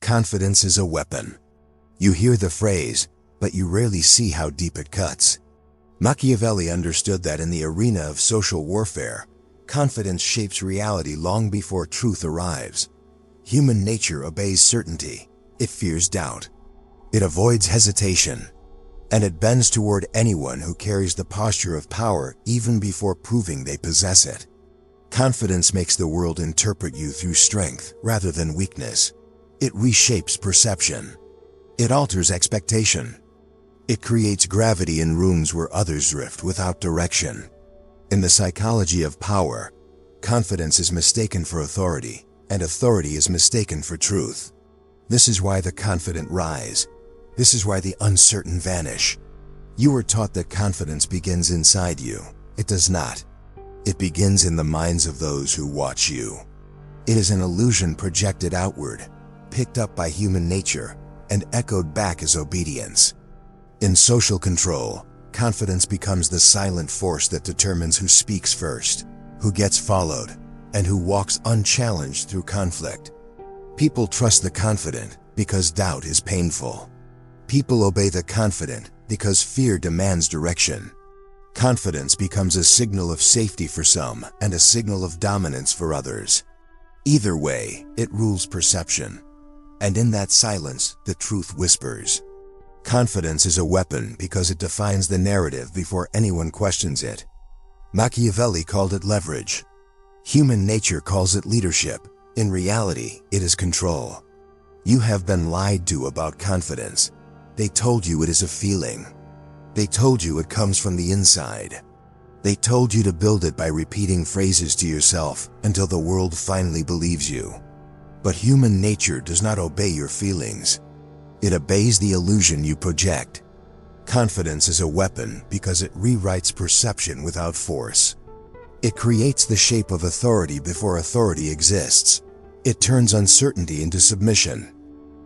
Confidence is a weapon. You hear the phrase, but you rarely see how deep it cuts. Machiavelli understood that in the arena of social warfare, confidence shapes reality long before truth arrives. Human nature obeys certainty. It fears doubt. It avoids hesitation. And it bends toward anyone who carries the posture of power even before proving they possess it. Confidence makes the world interpret you through strength rather than weakness. It reshapes perception. It alters expectation. It creates gravity in rooms where others drift without direction. In the psychology of power, confidence is mistaken for authority, and authority is mistaken for truth. This is why the confident rise. This is why the uncertain vanish. You were taught that confidence begins inside you. It does not. It begins in the minds of those who watch you. It is an illusion projected outward, picked up by human nature, and echoed back as obedience. In social control, confidence becomes the silent force that determines who speaks first, who gets followed, and who walks unchallenged through conflict. People trust the confident because doubt is painful. People obey the confident because fear demands direction. Confidence becomes a signal of safety for some and a signal of dominance for others. Either way, it rules perception. And in that silence, the truth whispers. Confidence is a weapon because it defines the narrative before anyone questions it. Machiavelli called it leverage. Human nature calls it leadership. In reality, it is control. You have been lied to about confidence. They told you it is a feeling. They told you it comes from the inside. They told you to build it by repeating phrases to yourself until the world finally believes you. But human nature does not obey your feelings. It obeys the illusion you project. Confidence is a weapon because it rewrites perception without force. It creates the shape of authority before authority exists. It turns uncertainty into submission.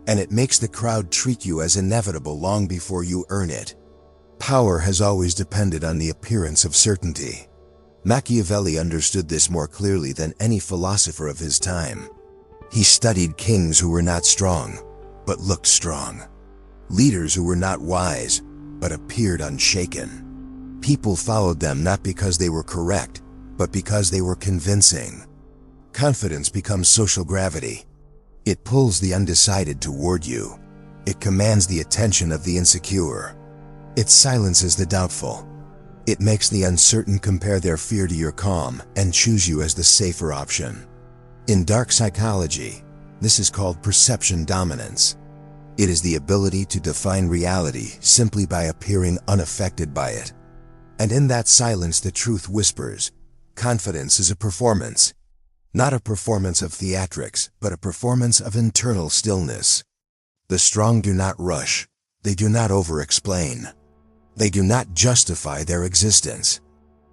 And it makes the crowd treat you as inevitable long before you earn it. Power has always depended on the appearance of certainty. Machiavelli understood this more clearly than any philosopher of his time. He studied kings who were not strong, but looked strong. Leaders who were not wise, but appeared unshaken. People followed them not because they were correct, but because they were convincing. Confidence becomes social gravity. It pulls the undecided toward you. It commands the attention of the insecure. It silences the doubtful. It makes the uncertain compare their fear to your calm and choose you as the safer option. In dark psychology, this is called perception dominance. It is the ability to define reality simply by appearing unaffected by it. And in that silence the truth whispers. Confidence is a performance. Not a performance of theatrics, but a performance of internal stillness. The strong do not rush. They do not over-explain. They do not justify their existence.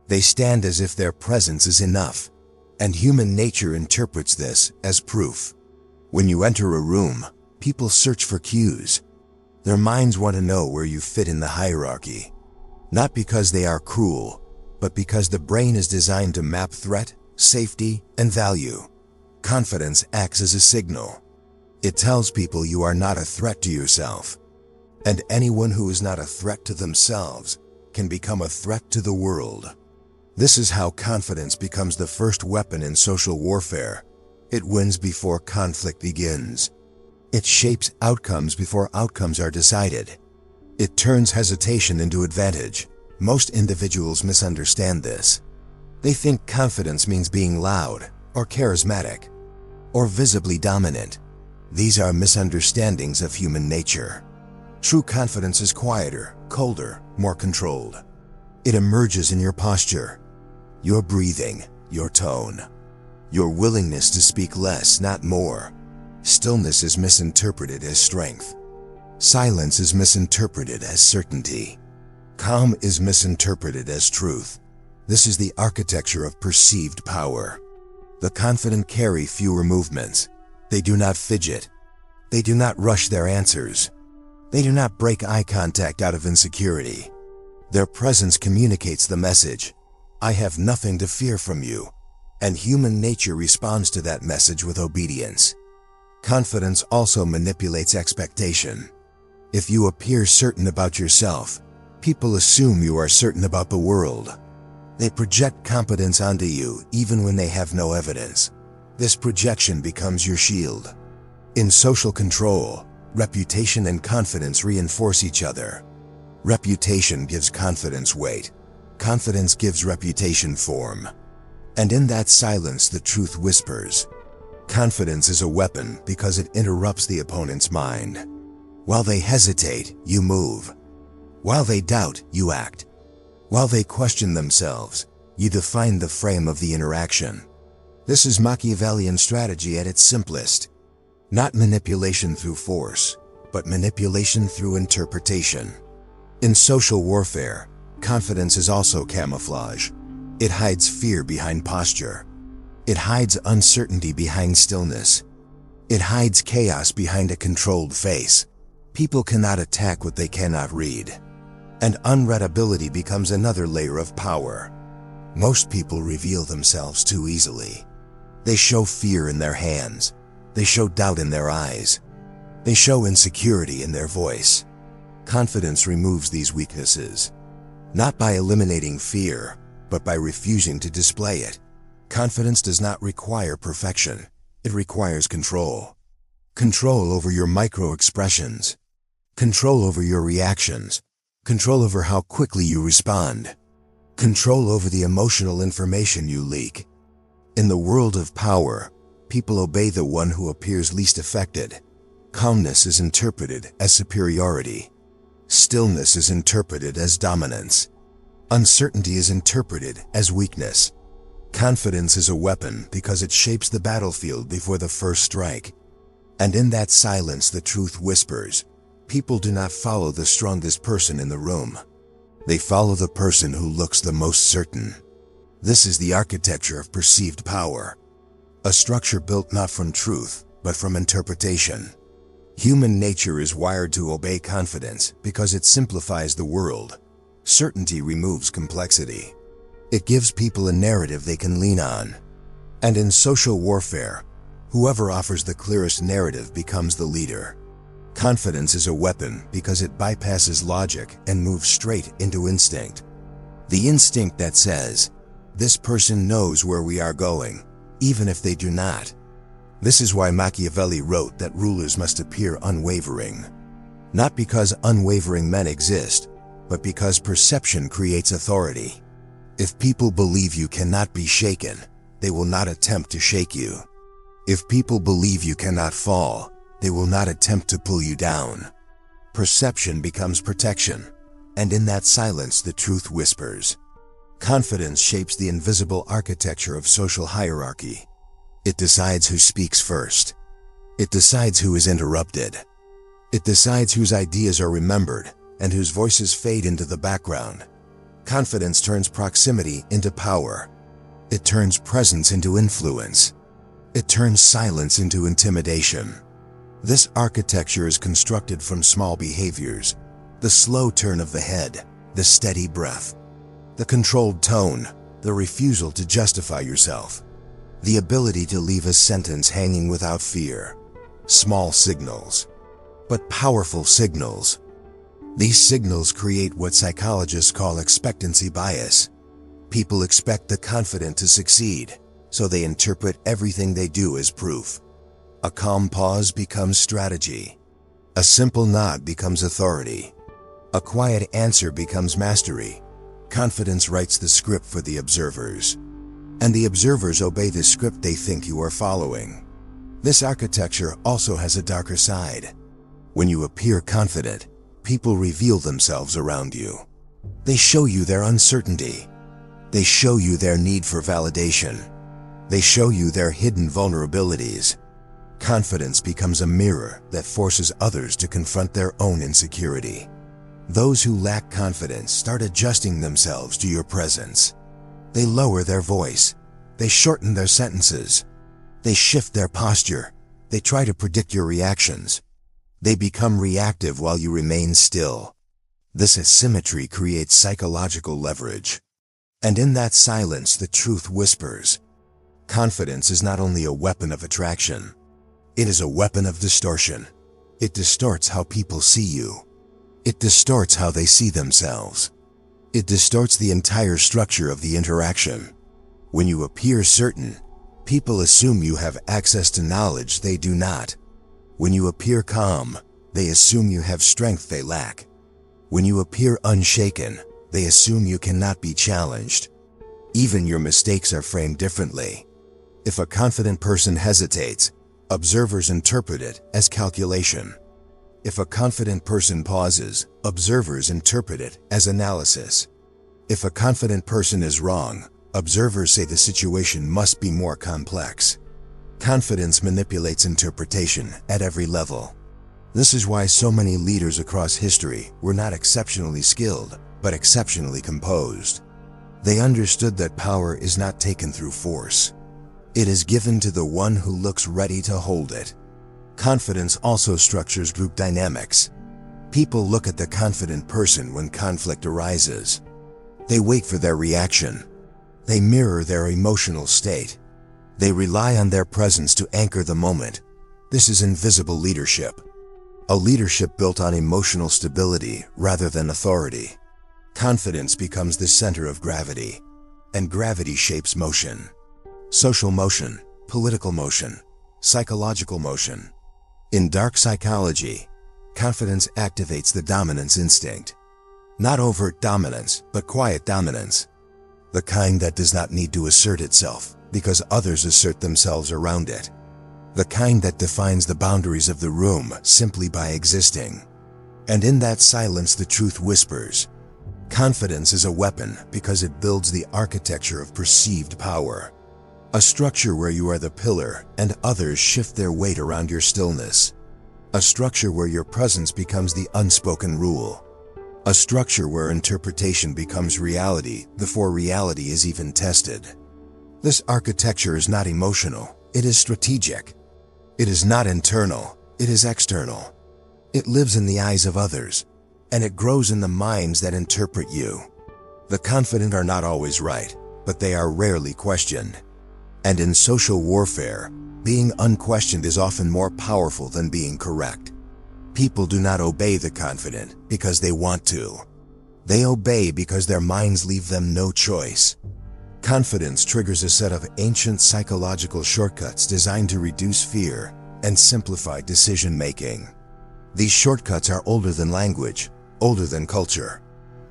They stand as if their presence is enough. And human nature interprets this as proof. When you enter a room, people search for cues. Their minds want to know where you fit in the hierarchy. Not because they are cruel, but because the brain is designed to map threat, safety, and value. Confidence acts as a signal. It tells people you are not a threat to yourself. And anyone who is not a threat to themselves can become a threat to the world. This is how confidence becomes the first weapon in social warfare. It wins before conflict begins. It shapes outcomes before outcomes are decided. It turns hesitation into advantage. Most individuals misunderstand this. They think confidence means being loud, or charismatic, or visibly dominant. These are misunderstandings of human nature. True confidence is quieter, colder, more controlled. It emerges in your posture, your breathing, your tone, your willingness to speak less, not more. Stillness is misinterpreted as strength. Silence is misinterpreted as certainty. Calm is misinterpreted as truth. This is the architecture of perceived power. The confident carry fewer movements. They do not fidget. They do not rush their answers. They do not break eye contact out of insecurity. Their presence communicates the message, I have nothing to fear from you, and human nature responds to that message with obedience. Confidence also manipulates expectation. If you appear certain about yourself, people assume you are certain about the world. They project competence onto you even when they have no evidence. This projection becomes your shield. In social control, reputation and confidence reinforce each other. Reputation gives confidence weight. Confidence gives reputation form. And in that silence, the truth whispers. Confidence is a weapon because it interrupts the opponent's mind. While they hesitate, you move. While they doubt, you act. While they question themselves, you define the frame of the interaction. This is Machiavellian strategy at its simplest. Not manipulation through force, but manipulation through interpretation. In social warfare, confidence is also camouflage. It hides fear behind posture. It hides uncertainty behind stillness. It hides chaos behind a controlled face. People cannot attack what they cannot read. And unreadability becomes another layer of power. Most people reveal themselves too easily. They show fear in their hands. They show doubt in their eyes. They show insecurity in their voice. Confidence removes these weaknesses, not by eliminating fear, but by refusing to display it. Confidence does not require perfection. It requires control. Control over your micro-expressions. Control over your reactions. Control over how quickly you respond. Control over the emotional information you leak. In the world of power, people obey the one who appears least affected. Calmness is interpreted as superiority. Stillness is interpreted as dominance. Uncertainty is interpreted as weakness. Confidence is a weapon because it shapes the battlefield before the first strike. And in that silence, the truth whispers. People do not follow the strongest person in the room. They follow the person who looks the most certain. This is the architecture of perceived power. A structure built not from truth, but from interpretation. Human nature is wired to obey confidence because it simplifies the world. Certainty removes complexity. It gives people a narrative they can lean on. And in social warfare, whoever offers the clearest narrative becomes the leader. Confidence is a weapon because it bypasses logic and moves straight into instinct. The instinct that says, "This person knows where we are going, even if they do not." This is why Machiavelli wrote that rulers must appear unwavering. Not because unwavering men exist, but because perception creates authority. If people believe you cannot be shaken, they will not attempt to shake you. If people believe you cannot fall, they will not attempt to pull you down. Perception becomes protection, and in that silence the truth whispers. Confidence shapes the invisible architecture of social hierarchy. It decides who speaks first. It decides who is interrupted. It decides whose ideas are remembered and whose voices fade into the background. Confidence turns proximity into power. It turns presence into influence. It turns silence into intimidation. This architecture is constructed from small behaviors: the slow turn of the head, the steady breath, the controlled tone, the refusal to justify yourself, the ability to leave a sentence hanging without fear. Small signals, but powerful signals. These signals create what psychologists call expectancy bias. People expect the confident to succeed, so they interpret everything they do as proof. A calm pause becomes strategy. A simple nod becomes authority. A quiet answer becomes mastery. Confidence writes the script for the observers, and the observers obey the script they think you are following. This architecture also has a darker side. When you appear confident, people reveal themselves around you. They show you their uncertainty. They show you their need for validation. They show you their hidden vulnerabilities. Confidence becomes a mirror that forces others to confront their own insecurity. Those who lack confidence start adjusting themselves to your presence. They lower their voice. They shorten their sentences. They shift their posture. They try to predict your reactions. They become reactive while you remain still. This asymmetry creates psychological leverage. And in that silence, the truth whispers. Confidence is not only a weapon of attraction. It is a weapon of distortion. It distorts how people see you. It distorts how they see themselves. It distorts the entire structure of the interaction. When you appear certain, people assume you have access to knowledge they do not. When you appear calm, they assume you have strength they lack. When you appear unshaken, they assume you cannot be challenged. Even your mistakes are framed differently. If a confident person hesitates, observers interpret it as calculation. If a confident person pauses, observers interpret it as analysis. If a confident person is wrong, observers say the situation must be more complex. Confidence manipulates interpretation at every level. This is why so many leaders across history were not exceptionally skilled, but exceptionally composed. They understood that power is not taken through force. It is given to the one who looks ready to hold it. Confidence also structures group dynamics. People look at the confident person when conflict arises. They wait for their reaction. They mirror their emotional state. They rely on their presence to anchor the moment. This is invisible leadership. A leadership built on emotional stability rather than authority. Confidence becomes the center of gravity, and gravity shapes motion. Social motion, political motion, psychological motion. In dark psychology, confidence activates the dominance instinct. Not overt dominance, but quiet dominance. The kind that does not need to assert itself because others assert themselves around it. The kind that defines the boundaries of the room simply by existing. And in that silence the truth whispers. Confidence is a weapon because it builds the architecture of perceived power. A structure where you are the pillar and others shift their weight around your stillness. A structure where your presence becomes the unspoken rule. A structure where interpretation becomes reality before reality is even tested. This architecture is not emotional, it is strategic. It is not internal, it is external. It lives in the eyes of others, and it grows in the minds that interpret you. The confident are not always right, but they are rarely questioned. And in social warfare, being unquestioned is often more powerful than being correct. People do not obey the confident because they want to. They obey because their minds leave them no choice. Confidence triggers a set of ancient psychological shortcuts designed to reduce fear and simplify decision-making. These shortcuts are older than language, older than culture,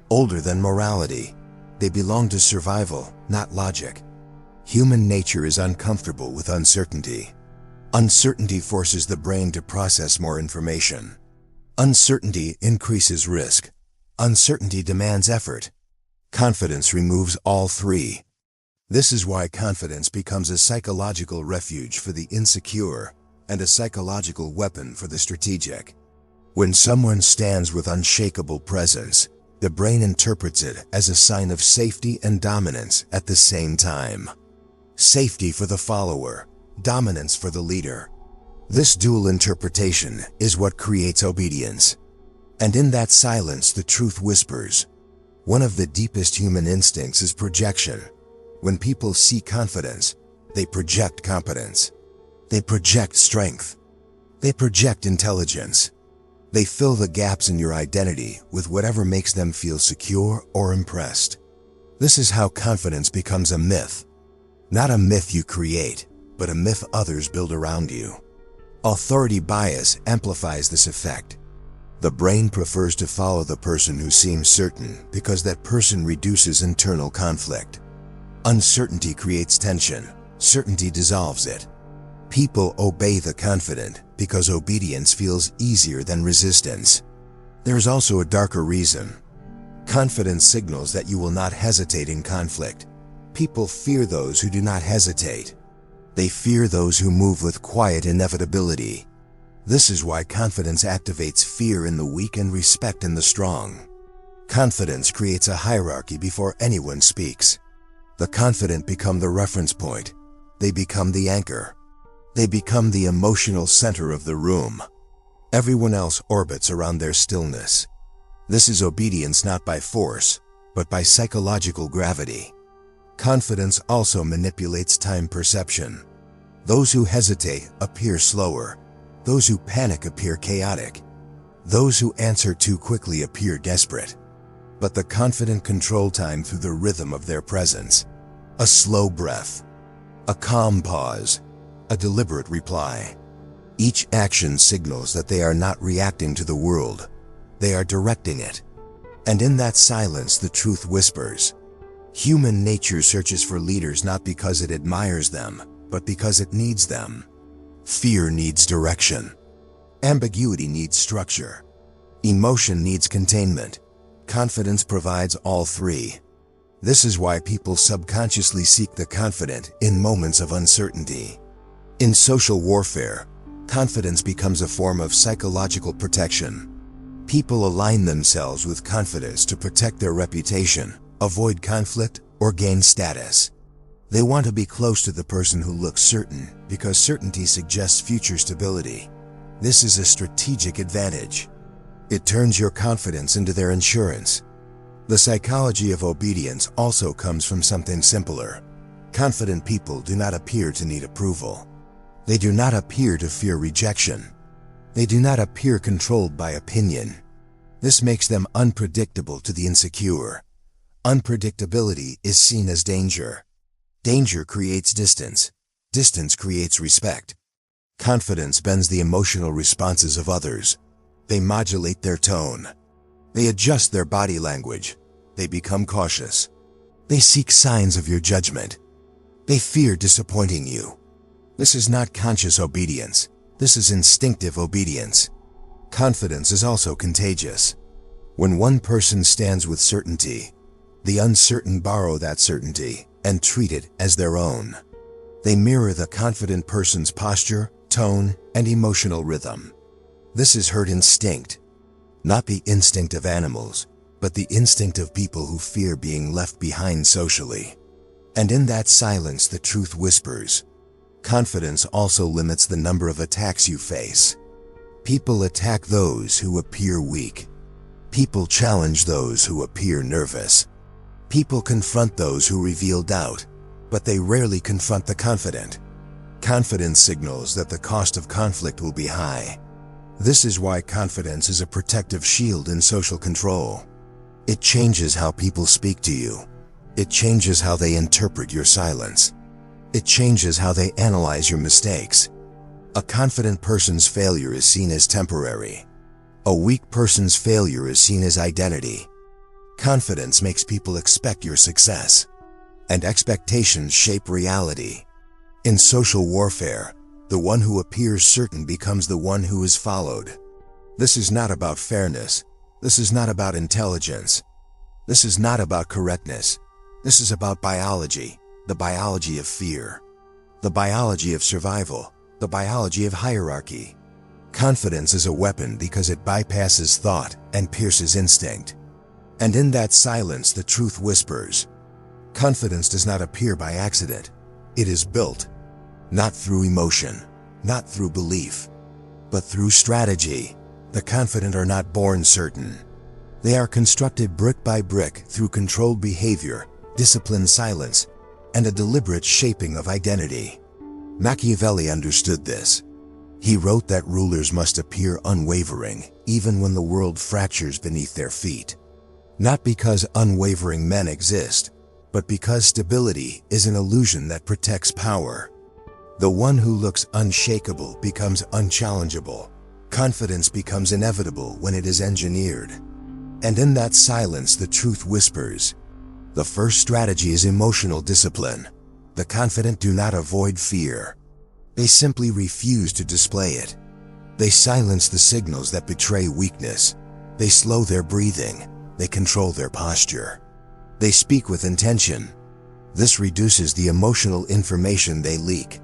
older than morality. They belong to survival, not logic. Human nature is uncomfortable with uncertainty. Uncertainty forces the brain to process more information. Uncertainty increases risk. Uncertainty demands effort. Confidence removes all three. This is why confidence becomes a psychological refuge for the insecure and a psychological weapon for the strategic. When someone stands with unshakable presence, the brain interprets it as a sign of safety and dominance at the same time. Safety for the follower, dominance for the leader. This dual interpretation is what creates obedience. And in that silence, the truth whispers. One of the deepest human instincts is projection. When people see confidence, they project competence. They project strength. They project intelligence. They fill the gaps in your identity with whatever makes them feel secure or impressed. This is how confidence becomes a myth. Not a myth you create, but a myth others build around you. Authority bias amplifies this effect. The brain prefers to follow the person who seems certain because that person reduces internal conflict. Uncertainty creates tension. Certainty dissolves it. People obey the confident because obedience feels easier than resistance. There is also a darker reason. Confidence signals that you will not hesitate in conflict. People fear those who do not hesitate. They fear those who move with quiet inevitability. This is why confidence activates fear in the weak and respect in the strong. Confidence creates a hierarchy before anyone speaks. The confident become the reference point. They become the anchor. They become the emotional center of the room. Everyone else orbits around their stillness. This is obedience not by force, but by psychological gravity. Confidence also manipulates time perception. Those who hesitate appear slower. Those who panic appear chaotic. Those who answer too quickly appear desperate. But the confident control time through the rhythm of their presence. A slow breath. A calm pause. A deliberate reply. Each action signals that they are not reacting to the world. They are directing it. And in that silence, the truth whispers. Human nature searches for leaders not because it admires them, but because it needs them. Fear needs direction. Ambiguity needs structure. Emotion needs containment. Confidence provides all three. This is why people subconsciously seek the confident in moments of uncertainty. In social warfare, confidence becomes a form of psychological protection. People align themselves with confidence to protect their reputation, avoid conflict, or gain status. They want to be close to the person who looks certain because certainty suggests future stability. This is a strategic advantage. It turns your confidence into their insurance. The psychology of obedience also comes from something simpler. Confident people do not appear to need approval. They do not appear to fear rejection. They do not appear controlled by opinion. This makes them unpredictable to the insecure. Unpredictability is seen as danger. Danger creates distance. Distance creates respect. Confidence bends the emotional responses of others. They modulate their tone. They adjust their body language. They become cautious. They seek signs of your judgment. They fear disappointing you. This is not conscious obedience. This is instinctive obedience. Confidence is also contagious. When one person stands with certainty, the uncertain borrow that certainty and treat it as their own. They mirror the confident person's posture, tone, and emotional rhythm. This is herd instinct, not the instinct of animals, but the instinct of people who fear being left behind socially. And in that silence, the truth whispers. Confidence also limits the number of attacks you face. People attack those who appear weak. People challenge those who appear nervous. People confront those who reveal doubt, but they rarely confront the confident. Confidence signals that the cost of conflict will be high. This is why confidence is a protective shield in social control. It changes how people speak to you. It changes how they interpret your silence. It changes how they analyze your mistakes. A confident person's failure is seen as temporary. A weak person's failure is seen as identity. Confidence makes people expect your success, and expectations shape reality. In social warfare, the one who appears certain becomes the one who is followed. This is not about fairness. This is not about intelligence. This is not about correctness. This is about biology, the biology of fear, the biology of survival, the biology of hierarchy. Confidence is a weapon because it bypasses thought and pierces instinct. And in that silence, the truth whispers. Confidence does not appear by accident. It is built, not through emotion, not through belief, but through strategy. The confident are not born certain. They are constructed brick by brick through controlled behavior, disciplined silence, and a deliberate shaping of identity. Machiavelli understood this. He wrote that rulers must appear unwavering even when the world fractures beneath their feet. Not because unwavering men exist, but because stability is an illusion that protects power. The one who looks unshakable becomes unchallengeable. Confidence becomes inevitable when it is engineered. And in that silence, the truth whispers. The first strategy is emotional discipline. The confident do not avoid fear. They simply refuse to display it. They silence the signals that betray weakness. They slow their breathing. They control their posture. They speak with intention. This reduces the emotional information they leak.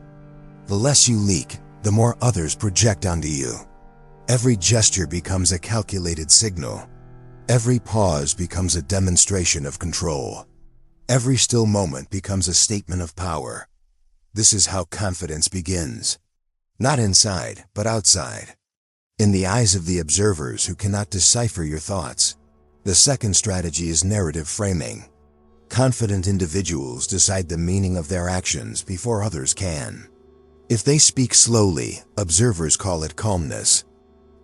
The less you leak, the more others project onto you. Every gesture becomes a calculated signal. Every pause becomes a demonstration of control. Every still moment becomes a statement of power. This is how confidence begins. Not inside, but outside. In the eyes of the observers who cannot decipher your thoughts. The second strategy is narrative framing. Confident individuals decide the meaning of their actions before others can. If they speak slowly, observers call it calmness.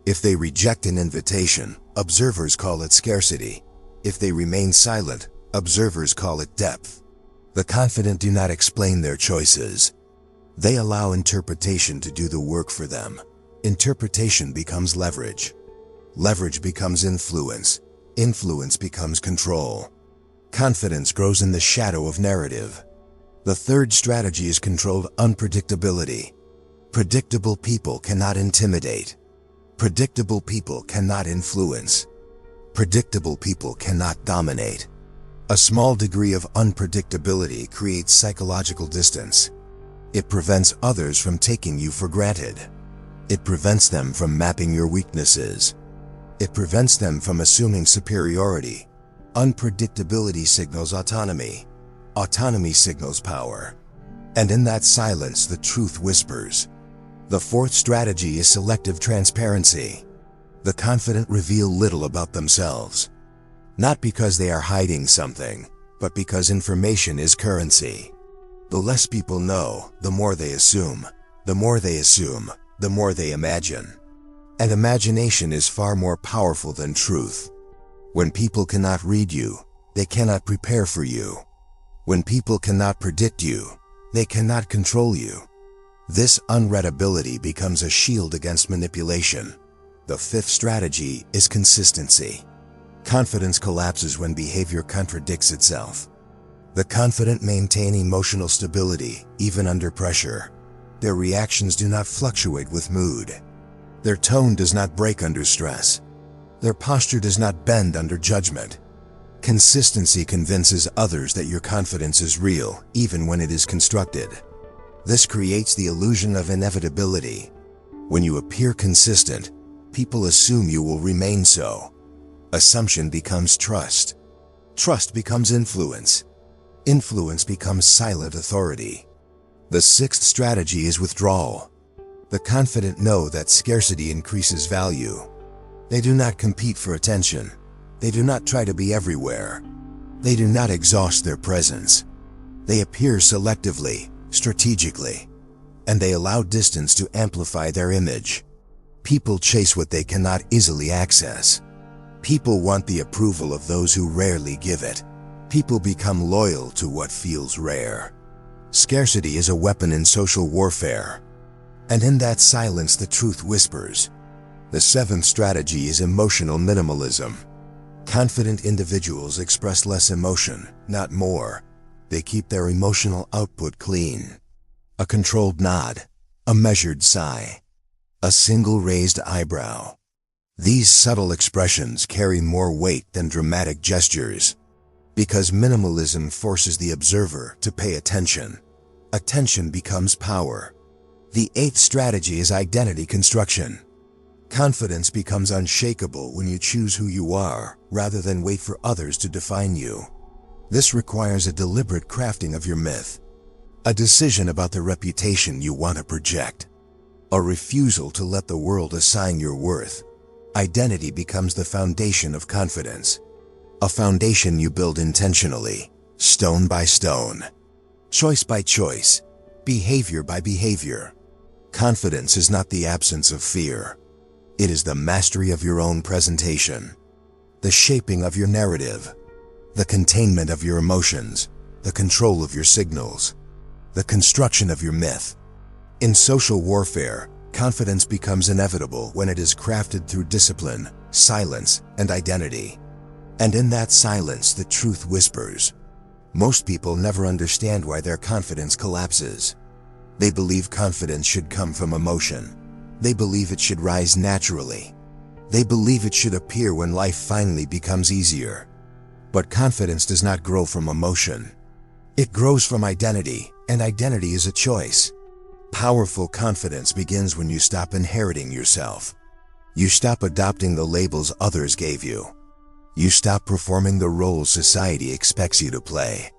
If they reject an invitation, observers call it scarcity. If they remain silent, observers call it depth. The confident do not explain their choices. They allow interpretation to do the work for them. Interpretation becomes leverage. Leverage becomes influence. Influence becomes control. Confidence grows in the shadow of narrative. The third strategy is controlled unpredictability. Predictable people cannot intimidate. Predictable people cannot influence. Predictable people cannot dominate. A small degree of unpredictability creates psychological distance. It prevents others from taking you for granted. It prevents them from mapping your weaknesses. It prevents them from assuming superiority. Unpredictability signals autonomy. Autonomy signals power. And in that silence, the truth whispers. The fourth strategy is selective transparency. The confident reveal little about themselves. Not because they are hiding something, but because information is currency. The less people know, the more they assume. The more they assume, the more they imagine. And imagination is far more powerful than truth. When people cannot read you, they cannot prepare for you. When people cannot predict you, they cannot control you. This unreadability becomes a shield against manipulation. The fifth strategy is consistency. Confidence collapses when behavior contradicts itself. The confident maintain emotional stability, even under pressure. Their reactions do not fluctuate with mood. Their tone does not break under stress. Their posture does not bend under judgment. Consistency convinces others that your confidence is real, even when it is constructed. This creates the illusion of inevitability. When you appear consistent, people assume you will remain so. Assumption becomes trust. Trust becomes influence. Influence becomes silent authority. The sixth strategy is withdrawal. The confident know that scarcity increases value. They do not compete for attention. They do not try to be everywhere. They do not exhaust their presence. They appear selectively, strategically, and they allow distance to amplify their image. People chase what they cannot easily access. People want the approval of those who rarely give it. People become loyal to what feels rare. Scarcity is a weapon in social warfare. And in that silence, the truth whispers. The seventh strategy is emotional minimalism. Confident individuals express less emotion, not more. They keep their emotional output clean. A controlled nod, a measured sigh, a single raised eyebrow. These subtle expressions carry more weight than dramatic gestures, because minimalism forces the observer to pay attention. Attention becomes power. The eighth strategy is identity construction. Confidence becomes unshakable when you choose who you are, rather than wait for others to define you. This requires a deliberate crafting of your myth, a decision about the reputation you want to project, a refusal to let the world assign your worth. Identity becomes the foundation of confidence, a foundation you build intentionally, stone by stone, choice by choice, behavior by behavior. Confidence is not the absence of fear. It is the mastery of your own presentation, the shaping of your narrative, the containment of your emotions, the control of your signals, the construction of your myth. In social warfare, confidence becomes inevitable when it is crafted through discipline, silence, and identity. And in that silence, the truth whispers. Most people never understand why their confidence collapses. They believe confidence should come from emotion. They believe it should rise naturally. They believe it should appear when life finally becomes easier. But confidence does not grow from emotion. It grows from identity, and identity is a choice. Powerful confidence begins when you stop inheriting yourself. You stop adopting the labels others gave you. You stop performing the roles society expects you to play.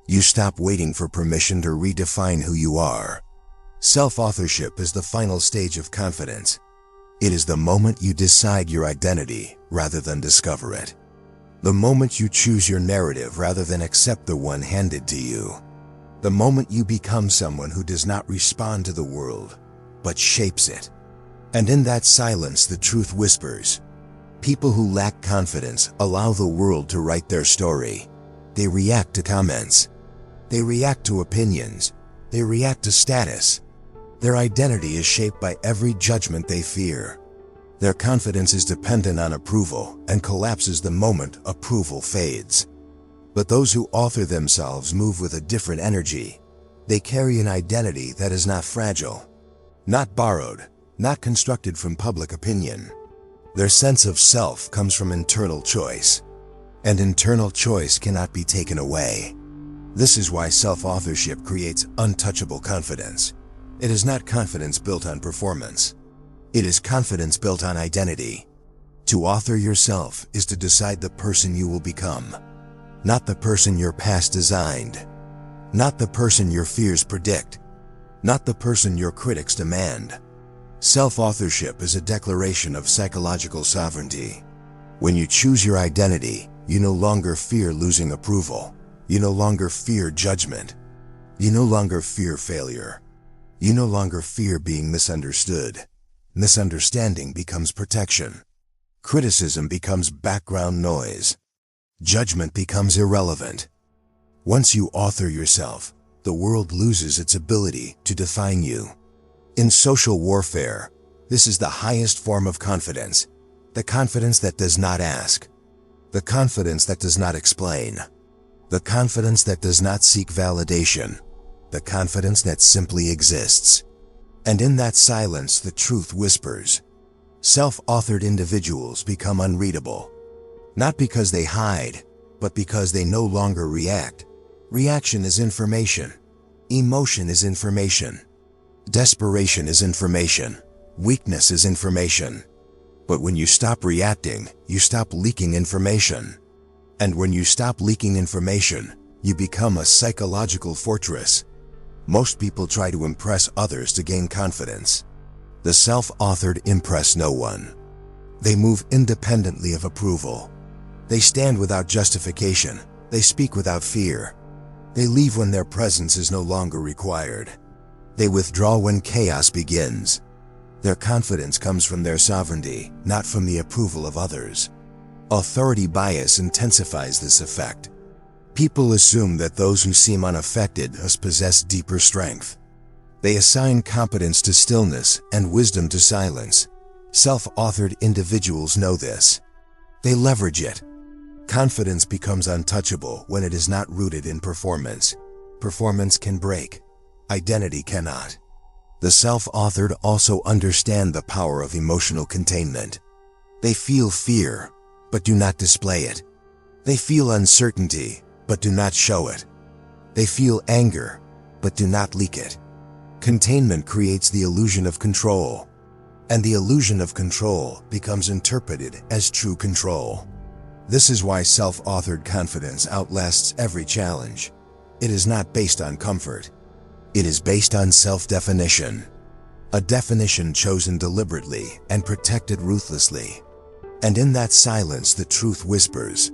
You stop waiting for permission to redefine who you are. Self-authorship is the final stage of confidence. It is the moment you decide your identity rather than discover it. The moment you choose your narrative rather than accept the one handed to you. The moment you become someone who does not respond to the world, but shapes it. And in that silence, the truth whispers. People who lack confidence allow the world to write their story. They react to comments. They react to opinions. They react to status. Their identity is shaped by every judgment they fear. Their confidence is dependent on approval and collapses the moment approval fades. But those who author themselves move with a different energy. They carry an identity that is not fragile, not borrowed, not constructed from public opinion. Their sense of self comes from internal choice, and internal choice cannot be taken away. This is why self-authorship creates untouchable confidence. It is not confidence built on performance. It is confidence built on identity. To author yourself is to decide the person you will become, not the person your past designed, not the person your fears predict, not the person your critics demand. Self-authorship is a declaration of psychological sovereignty. When you choose your identity, you no longer fear losing approval. You no longer fear judgment. You no longer fear failure. You no longer fear being misunderstood. Misunderstanding becomes protection. Criticism becomes background noise. Judgment becomes irrelevant. Once you author yourself, the world loses its ability to define you. In social warfare, this is the highest form of confidence, the confidence that does not ask, the confidence that does not explain, the confidence that does not seek validation, the confidence that simply exists. And in that silence, the truth whispers. Self-authored individuals become unreadable, not because they hide, but because they no longer react. Reaction is information. Emotion is information. Desperation is information. Weakness is information. But when you stop reacting, you stop leaking information. And when you stop leaking information, you become a psychological fortress. Most people try to impress others to gain confidence. The self-authored impress no one. They move independently of approval. They stand without justification. They speak without fear. They leave when their presence is no longer required. They withdraw when chaos begins. Their confidence comes from their sovereignty, not from the approval of others. Authority bias intensifies this effect. People assume that those who seem unaffected must possess deeper strength. They assign competence to stillness and wisdom to silence. Self-authored individuals know this. They leverage it. Confidence becomes untouchable when it is not rooted in performance. Performance can break. Identity cannot. The self-authored also understand the power of emotional containment. They feel fear, but do not display it. They feel uncertainty, but do not show it. They feel anger, but do not leak it. Containment creates the illusion of control, and the illusion of control becomes interpreted as true control. This is why self-authored confidence outlasts every challenge. It is not based on comfort. It is based on self-definition. A definition chosen deliberately and protected ruthlessly. And in that silence, the truth whispers.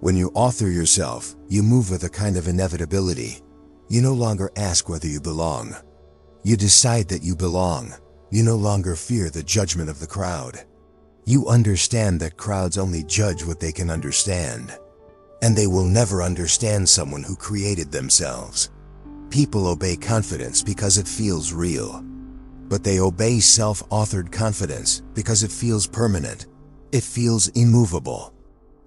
When you author yourself, you move with a kind of inevitability. You no longer ask whether you belong. You decide that you belong. You no longer fear the judgment of the crowd. You understand that crowds only judge what they can understand. And they will never understand someone who created themselves. People obey confidence because it feels real. But they obey self-authored confidence because it feels permanent. It feels immovable.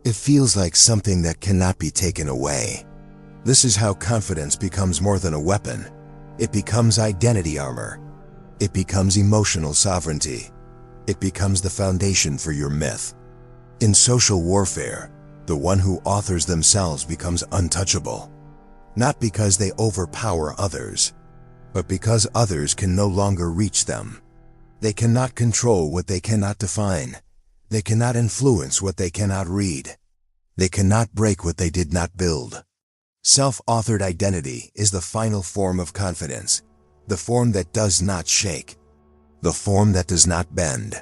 It feels like something that cannot be taken away. This is how confidence becomes more than a weapon. It becomes identity armor. It becomes emotional sovereignty. It becomes the foundation for your myth. In social warfare, the one who authors themselves becomes untouchable. Not because they overpower others, but because others can no longer reach them. They cannot control what they cannot define. They cannot influence what they cannot read. They cannot break what they did not build. Self-authored identity is the final form of confidence, the form that does not shake, the form that does not bend,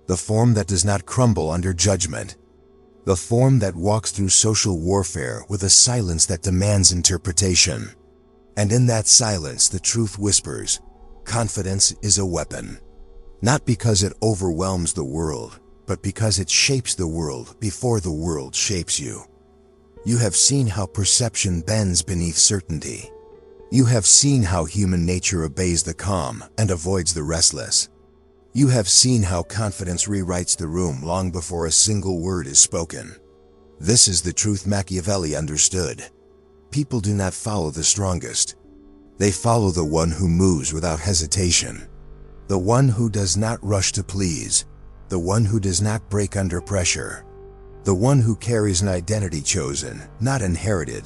the form that does not crumble under judgment, the form that walks through social warfare with a silence that demands interpretation. And in that silence, the truth whispers, confidence is a weapon. Not because it overwhelms the world, but because it shapes the world before the world shapes you. You have seen how perception bends beneath certainty. You have seen how human nature obeys the calm and avoids the restless. You have seen how confidence rewrites the room long before a single word is spoken. This is the truth Machiavelli understood. People do not follow the strongest. They follow the one who moves without hesitation. The one who does not rush to please. The one who does not break under pressure. The one who carries an identity chosen, not inherited.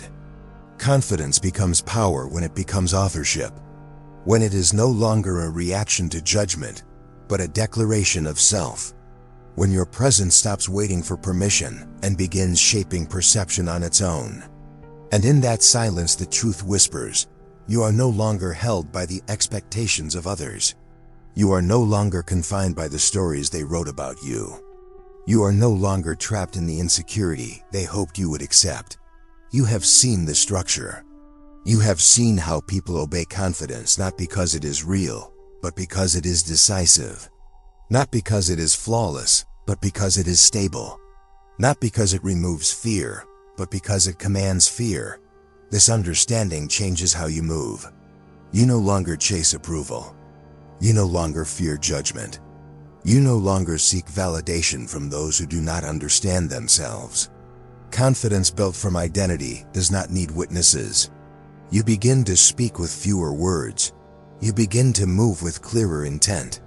Confidence becomes power when it becomes authorship. When it is no longer a reaction to judgment, but a declaration of self. When your presence stops waiting for permission and begins shaping perception on its own. And in that silence, the truth whispers, you are no longer held by the expectations of others. You are no longer confined by the stories they wrote about you. You are no longer trapped in the insecurity they hoped you would accept. You have seen the structure. You have seen how people obey confidence not because it is real, but because it is decisive. Not because it is flawless, but because it is stable. Not because it removes fear, but because it commands fear. This understanding changes how you move. You no longer chase approval. You no longer fear judgment. You no longer seek validation from those who do not understand themselves. Confidence built from identity does not need witnesses. You begin to speak with fewer words. You begin to move with clearer intent.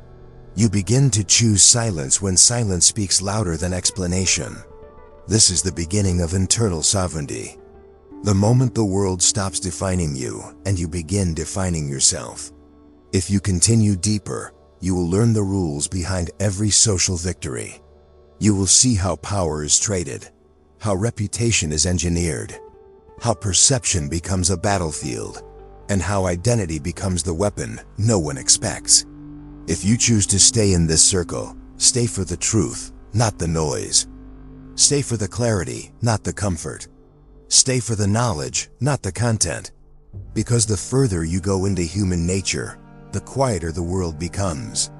You begin to choose silence when silence speaks louder than explanation. This is the beginning of internal sovereignty. The moment the world stops defining you and you begin defining yourself. If you continue deeper, you will learn the rules behind every social victory. You will see how power is traded, how reputation is engineered, how perception becomes a battlefield, and how identity becomes the weapon no one expects. If you choose to stay in this circle, stay for the truth, not the noise. Stay for the clarity, not the comfort. Stay for the knowledge, not the content. Because the further you go into human nature, the quieter the world becomes.